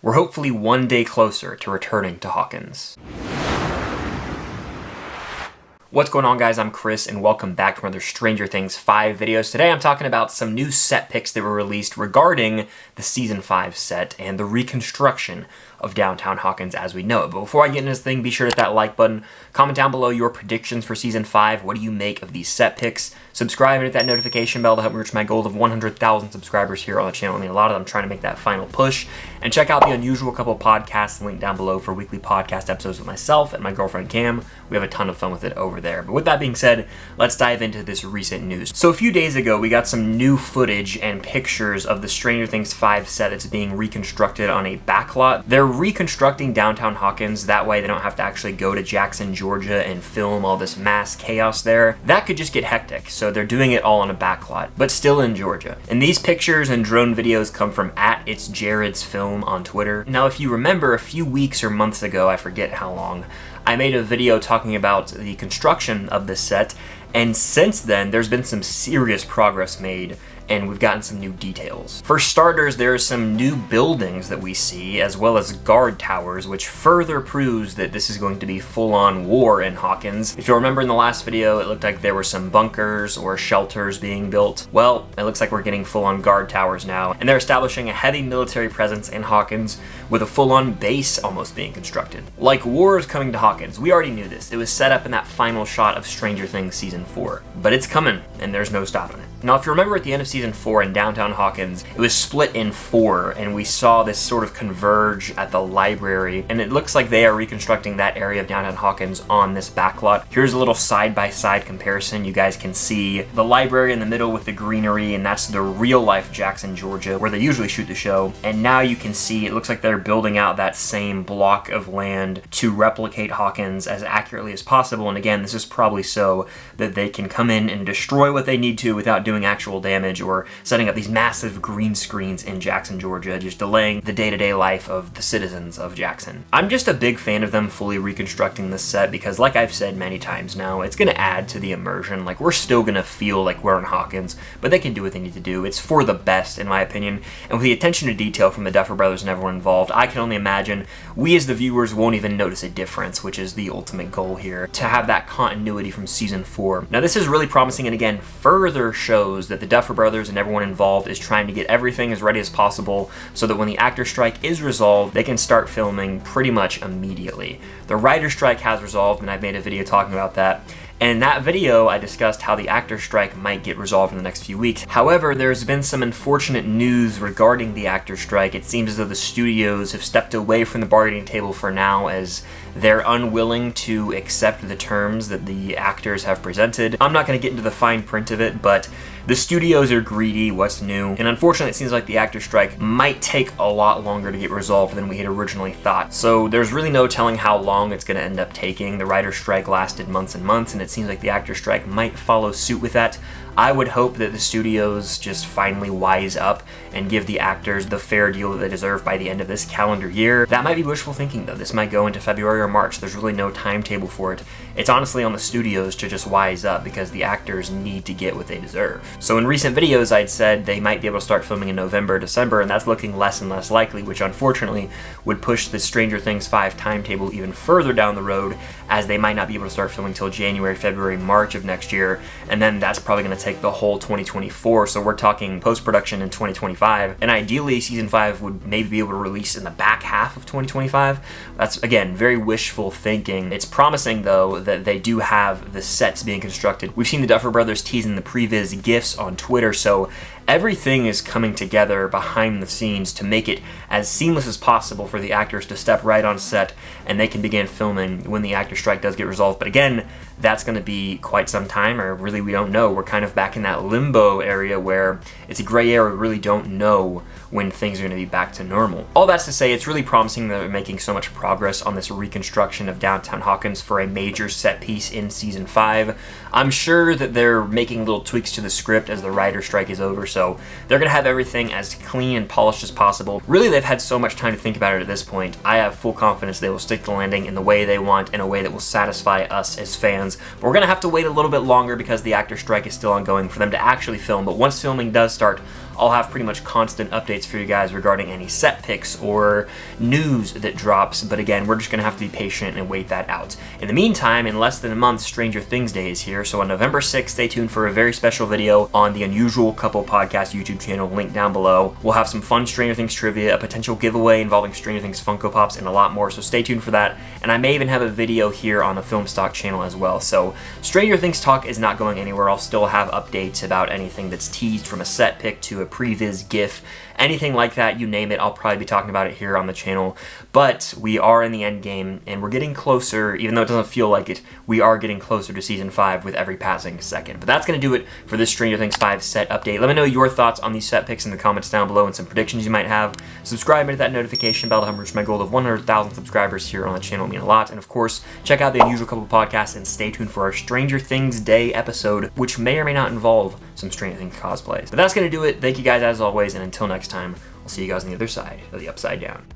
we're hopefully one day closer to returning to Hawkins. What's going on, guys? I'm Chris, and welcome back to another Stranger Things 5 videos. Today I'm talking about some new set pics that were released regarding the Season 5 set and the reconstruction of downtown Hawkins as we know it. But before I get into this thing, be sure to hit that like button, comment down below your predictions for Season 5. What do you make of these set pics? Subscribe and hit that notification bell to help me reach my goal of 100,000 subscribers here on the channel. I mean, a lot of them trying to make that final push. And check out the Unusual Couple podcasts, link down below for weekly podcast episodes with myself and my girlfriend Cam. We have a ton of fun with it over there. But with that being said, let's dive into this recent news. So a few days ago, we got some new footage and pictures of the Stranger Things 5 set that's being reconstructed on a backlot. They're reconstructing downtown Hawkins, that way they don't have to actually go to Jackson, Georgia and film all this mass chaos there. That could just get hectic, so they're doing it all on a backlot, but still in Georgia. And these pictures and drone videos come from @It'sJared'sFilm on Twitter. Now, if you remember, a few weeks or months ago, I forget how long, I made a video talking about the construction of this set, and since then, there's been some serious progress made, and we've gotten some new details. For starters, there are some new buildings that we see, as well as guard towers, which further proves that this is going to be full-on war in Hawkins. If you'll remember in the last video, it looked like there were some bunkers or shelters being built. Well, it looks like we're getting full-on guard towers now, and they're establishing a heavy military presence in Hawkins with a full-on base almost being constructed. Like, war is coming to Hawkins. We already knew this. It was set up in that final shot of Stranger Things Season 4. But it's coming, and there's no stopping it. Now, if you remember at the end of Season 4 in downtown Hawkins, it was split in 4, and we saw this sort of converge at the library, and it looks like they are reconstructing that area of downtown Hawkins on this backlot. Here's a little side-by-side comparison. You guys can see the library in the middle with the greenery, and that's the real-life Jackson, Georgia, where they usually shoot the show. And now you can see it looks like they're building out that same block of land to replicate Hawkins as accurately as possible. And again, this is probably so that they can come in and destroy what they need to without doing actual damage or setting up these massive green screens in Jackson, Georgia, just delaying the day-to-day life of the citizens of Jackson. I'm just a big fan of them fully reconstructing this set because, like I've said many times now, it's going to add to the immersion. Like, we're still going to feel like we're in Hawkins, but they can do what they need to do. It's for the best, in my opinion, and with the attention to detail from the Duffer Brothers and everyone involved, I can only imagine we as the viewers won't even notice a difference, which is the ultimate goal here, to have that continuity from Season 4. Now, this is really promising, and again, further shows that the Duffer Brothers and everyone involved is trying to get everything as ready as possible so that when the actor strike is resolved, they can start filming pretty much immediately. The writer strike has resolved, and I've made a video talking about that. And in that video, I discussed how the actor strike might get resolved in the next few weeks. However, there's been some unfortunate news regarding the actor strike. It seems as though the studios have stepped away from the bargaining table for now, as they're unwilling to accept the terms that the actors have presented. I'm not going to get into the fine print of it, but the studios are greedy. What's new? And unfortunately, it seems like the actor strike might take a lot longer to get resolved than we had originally thought. So there's really no telling how long it's going to end up taking. The writer strike lasted months and months, and it seems like the actor strike might follow suit with that. I would hope that the studios just finally wise up and give the actors the fair deal that they deserve by the end of this calendar year. That might be wishful thinking, though. This might go into February or March. There's really no timetable for it. It's honestly on the studios to just wise up because the actors need to get what they deserve. So in recent videos, I'd said they might be able to start filming in November, December, and that's looking less and less likely, which unfortunately would push the Stranger Things 5 timetable even further down the road, as they might not be able to start filming until January, February, March of next year, and then that's probably going to take the whole 2024, so we're talking post-production in 2025, and ideally Season 5 would maybe be able to release in the back half of 2025. That's, again, very wishful thinking. It's promising, though, that they do have the sets being constructed. We've seen the Duffer Brothers teasing the previs GIFs on Twitter, so everything is coming together behind the scenes to make it as seamless as possible for the actors to step right on set and they can begin filming when the actor strike does get resolved. But again, that's going to be quite some time, or really we don't know. We're kind of back in that limbo area where it's a gray area. We really don't know when things are going to be back to normal. All that's to say, it's really promising that they're making so much progress on this reconstruction of downtown Hawkins for a major set piece in Season 5. I'm sure that they're making little tweaks to the script as the writer strike is over, so they're going to have everything as clean and polished as possible. Really, they've had so much time to think about it at this point. I have full confidence they will stick the landing in the way they want, in a way that will satisfy us as fans. But we're going to have to wait a little bit longer because the actor strike is still ongoing for them to actually film. But once filming does start, I'll have pretty much constant updates updates for you guys regarding any set picks or news that drops, but again, we're just going to have to be patient and wait that out. In the meantime, in less than a month, Stranger Things Day is here, so on November 6th, stay tuned for a very special video on the Unusual Couple Podcast YouTube channel, link down below. We'll have some fun Stranger Things trivia, a potential giveaway involving Stranger Things Funko Pops, and a lot more, so stay tuned for that. And I may even have a video here on the Film Stock channel as well. So Stranger Things talk is not going anywhere. I'll still have updates about anything that's teased, from a set pick to a previs GIF, anything like that, you name it, I'll probably be talking about it here on the channel. But we are in the end game, and we're getting closer, even though it doesn't feel like it, we are getting closer to Season 5 with every passing second. But that's going to do it for this Stranger Things 5 set update. Let me know your thoughts on these set picks in the comments down below and some predictions you might have. Subscribe and hit that notification bell to help reach my goal of 100,000 subscribers here on the channel. It means a lot. And of course, check out the Unusual Couple Podcast and stay tuned for our Stranger Things Day episode, which may or may not involve some Stranger Things cosplays. But that's going to do it. Thank you guys as always, and until next time, I'll see you guys on the other side of the upside down.